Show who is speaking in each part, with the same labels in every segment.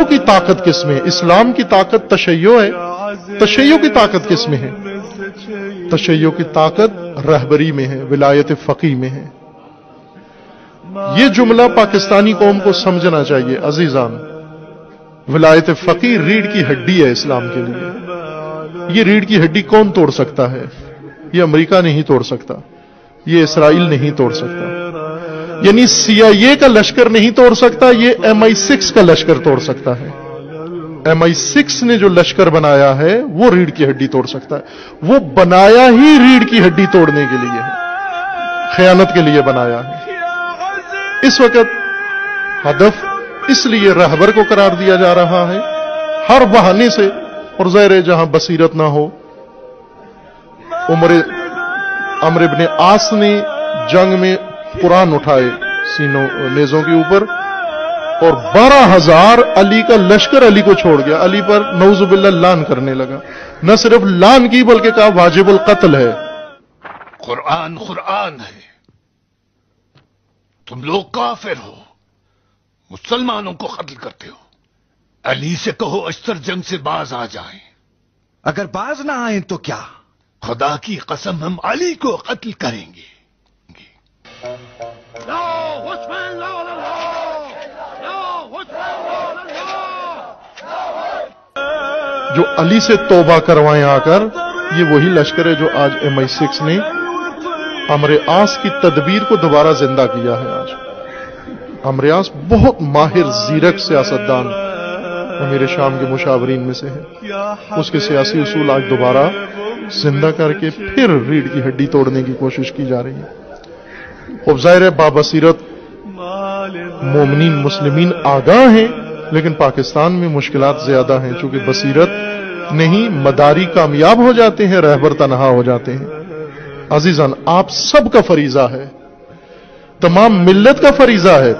Speaker 1: की ताकत किस में है? इस्लाम की ताकत तशय्यो है। तशय्यो की ताकत किस में है? तशय्यो की ताकत रहबरी में है, विलायत फकी में है। ये जुमला पाकिस्तानी कौम को समझना चाहिए अजीजान। विलायत फकी रीढ़ की हड्डी है इस्लाम के लिए। ये रीढ़ की हड्डी कौन तोड़ सकता है? ये अमेरिका नहीं तोड़ सकता, ये इसराइल नहीं तोड़ सकता, यानी CIA का लश्कर नहीं तोड़ सकता, ये MI6 का लश्कर तोड़ सकता है। MI6 ने जो लश्कर बनाया है वो रीढ़ की हड्डी तोड़ सकता है। वो बनाया ही रीढ़ की हड्डी तोड़ने के लिए है, खयानत के लिए बनाया है। इस वक्त हदफ इसलिए रहबर को करार दिया जा रहा है हर बहाने से, और ज़ाहिर है जहां बसीरत ना हो। अमर इब्न आस ने जंग में कुरान उठाए सीनों नेजों के ऊपर, और 12,000 अली का लश्कर अली को छोड़ गया। अली पर नऊजुबिल्लाह लान करने लगा। न सिर्फ लान की बल्कि कहा वाजिबुल कत्ल है।
Speaker 2: कुरान कुरान है, तुम लोग काफिर हो, मुसलमानों को कत्ल करते हो। अली से कहो अश्तर जंग से बाज आ जाएं।
Speaker 3: अगर बाज ना आए तो क्या?
Speaker 2: खुदा की कसम हम अली को कत्ल करेंगे।
Speaker 1: जो अली से तौबा करवाएं आकर, ये वही लश्कर है जो आज MI6 ने अमर आस की तदबीर को दोबारा जिंदा किया है। आज अमर आस बहुत माहिर जीरक सियासतदान मेरे शाम के मुशावरीन में से है। उसके सियासी उसूल आज दोबारा जिंदा करके फिर रीढ़ की हड्डी तोड़ने की कोशिश की जा रही है। अब ज़ाहिर है बाबसीरत मोमिनीन मुस्लिमीन आगाह हैं, लेकिन पाकिस्तान में मुश्किलात ज्यादा हैं। चूंकि बसीरत नहीं, मदारी कामयाब हो जाते हैं, रहबर तनहा हो जाते हैं। अजीजान, आप सबका फरीजा है, तमाम मिल्लत का फरीजा है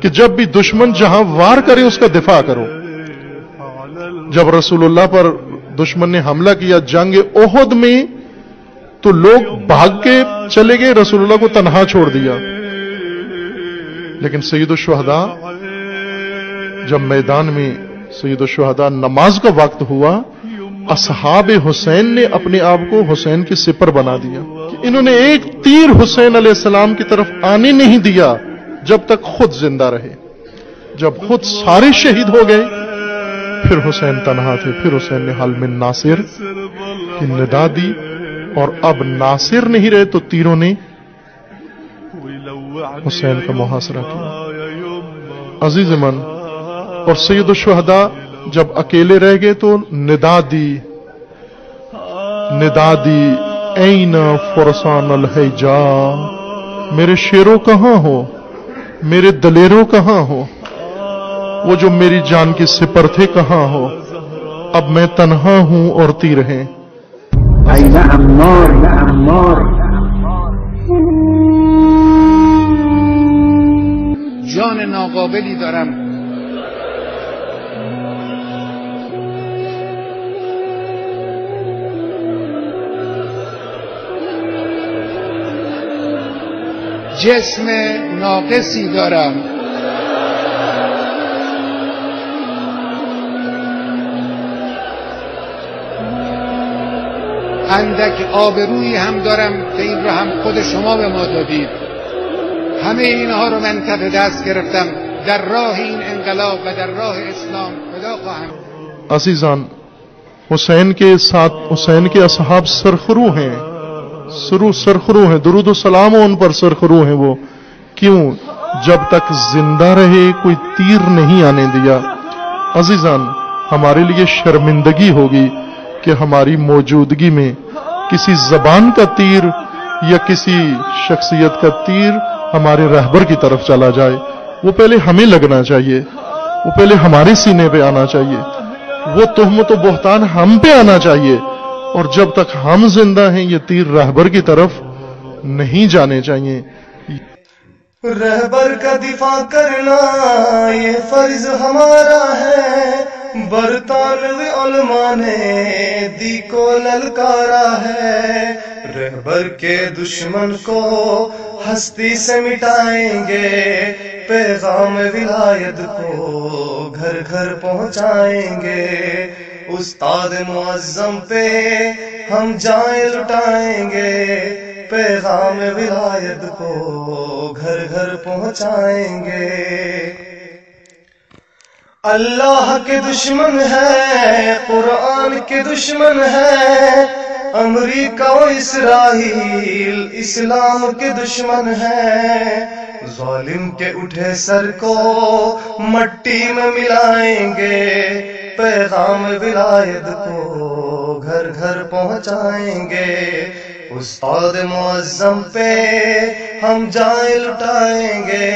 Speaker 1: कि जब भी दुश्मन जहां वार करे उसका दिफा करो। जब रसूलुल्लाह पर दुश्मन ने हमला किया जंग ओहद में, तो लोग भाग के चले गए, रसूलुल्लाह को तन्हा छोड़ दिया। लेकिन सैयदुश शुहदा जब मैदान में सैयदुश शुहदा नमाज का वक्त हुआ, असहाब हुसैन ने अपने आप को हुसैन के सिपर बना दिया कि इन्होंने एक तीर हुसैन अलैहिस्सलाम की तरफ आने नहीं दिया जब तक खुद जिंदा रहे। जब खुद सारे शहीद हो गए, फिर हुसैन तन्हा थे। फिर हुसैन ने हल में नासिर की निदा दी, और अब नासिर नहीं रहे तो तीरों ने हुसैन का मुहासरा किया। अजीज मन, और सैयदुश शुहदा जब अकेले रह गए तो निदा दी ऐन फरसान अल हैजा, मेरे शेरों कहां हो, मेरे दलेरों कहां हो, वो जो मेरी जान के सिपर थे कहां हो। अब मैं तन्हा हूं और तीर हैं।
Speaker 4: جان ناقابلی دارم جسم ناقصی دارم اندک آبرویی هم دارم که این رو هم خود شما به ما دادید. همه اینها رو من کف دست گرفتم در راه این انقلاب و در راه اسلام فدا خواهم.
Speaker 1: अज़ीज़ान, हुसैन के साथ हुसैन के असहाब सरखरू हैं, सरखरू हैं, दुरूद व सलाम उन पर सरखरू हैं। वो क्यों? जब तक जिंदा रहे कोई तीर नहीं आने दिया। अज़ीज़ान, हमारे लिए शर्मिंदगी होगी कि हमारी मौजूदगी में किसी जबान का तीर या किसी शख्सियत का तीर हमारे रहबर की तरफ चला जाए। वो पहले हमें लगना चाहिए, वो पहले हमारे सीने पे आना चाहिए, वो तुहमत व बोहतान हम पे आना चाहिए। और जब तक हम जिंदा हैं ये तीर रहबर की तरफ नहीं जाने चाहिए।
Speaker 5: रहबर का दिफा करना ये फर्ज हमारा है, برطانوی علماء نے دی کو للکارا ہے، رہبر کے دشمن کو ہستی سے مٹائیں گے، پیغام ولایت کو گھر گھر پہنچائیں گے، استاد معظم پہ ہم جائیں لٹائیں گے، پیغام ولایت کو گھر گھر پہنچائیں گے۔ اللہ کے دشمن ہے، قرآن کے دشمن ہے، امریکہ و اسرائیل اسلام کے دشمن ہے، ظالم کے اٹھے سر کو مٹی میں ملائیں گے، پیغام ولایت کو گھر گھر پہنچائیں گے، استاد معظم پہ ہم جائیں لٹائیں گے،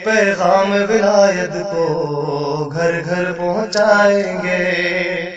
Speaker 5: پیغام ولایت کو گھر گھر پہنچائیں گے۔